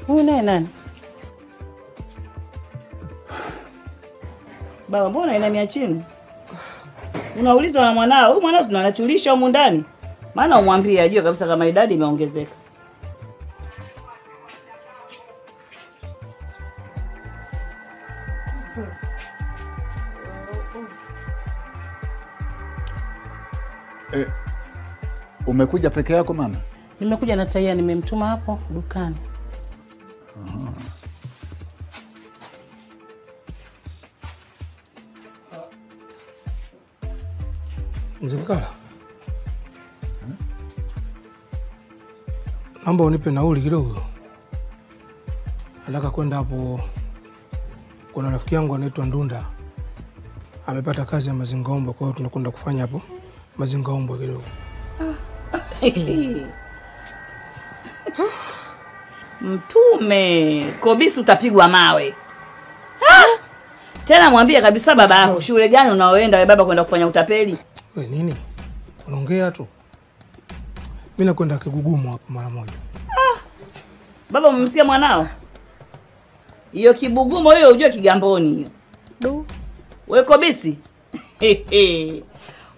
Huyu naye nani? Baba, mbona inamia chini? Unaulizwa na mwanao. Huyu mwanao tunatulisha humu ndani. Maana umwambie ajue kabisa kama idadi imeongezeka. Umekuja peke yako mama? Nimekuja na Taia, nimemtuma hapo dukani. Mzee Kikala. Naomba unipe nauli kidogo. Nataka kwenda hapo. Kuna rafiki yangu anaitwa Ndunda. Amepata kazi ya mazingaombo, kwa hiyo tunakwenda kufanya hapo mazingaombo kidogo. Mtume, Kobisi utapigwa mawe. Tena mwambie kabisa baba yako, shule gani unaoenda wewe baba kwenda kufanya utapeli? Wewe nini? Unaongea tu. Mimi nakwenda Kigugumu hapo mara moja. Baba umemsikia mwanao? Hiyo Kibugumo hiyo ujue Kigamboni hiyo. Wewe Kobisi?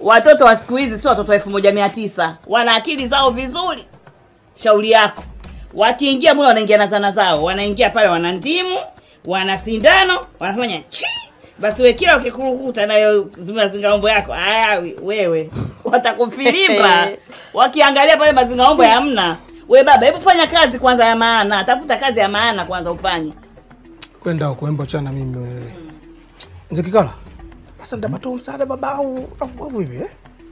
Watoto wa siku hizi sio watoto 1900. Wana akili zao vizuri. Shauri yako. Wakiingia mule wanaingia na zana zao. Wanaingia pale wana ndimu, wana sindano, wanafanya chi. Basi wewe kila ukikurukuta nayo mazingaombo yako, wewe watakufilimba. Wakiangalia pale mazingaombo hamna. Wewe baba, hebu fanya kazi kwanza ya maana. Tafuta kazi ya maana kwanza ufanye. Kwenda huko embo chana mimi wewe. Mzee Kikala. Sasa ndapata msaada baba au hivi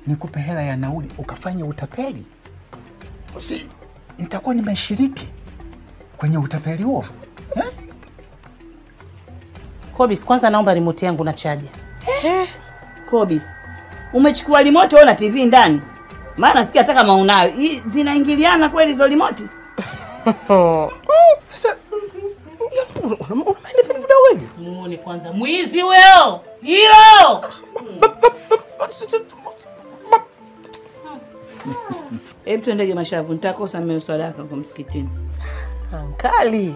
Nikupe hela ya nauli ukafanya utapeli. Si nitakuwa nimeshiriki kwenye utapeli huo. Kobisi, kwanza naomba remote yangu na chaja. Kobisi, umechukua remote na TV ndani? Maana sikia hata kama unayo. Zinaingiliana kweli hizo remote? Sasa unaenda vipi wewe? Muone kwanza mwizi wewe. Hilo. Hebu tuendege Mashavu, nitakosa mimi sadaka kwa msikitini. Ankali.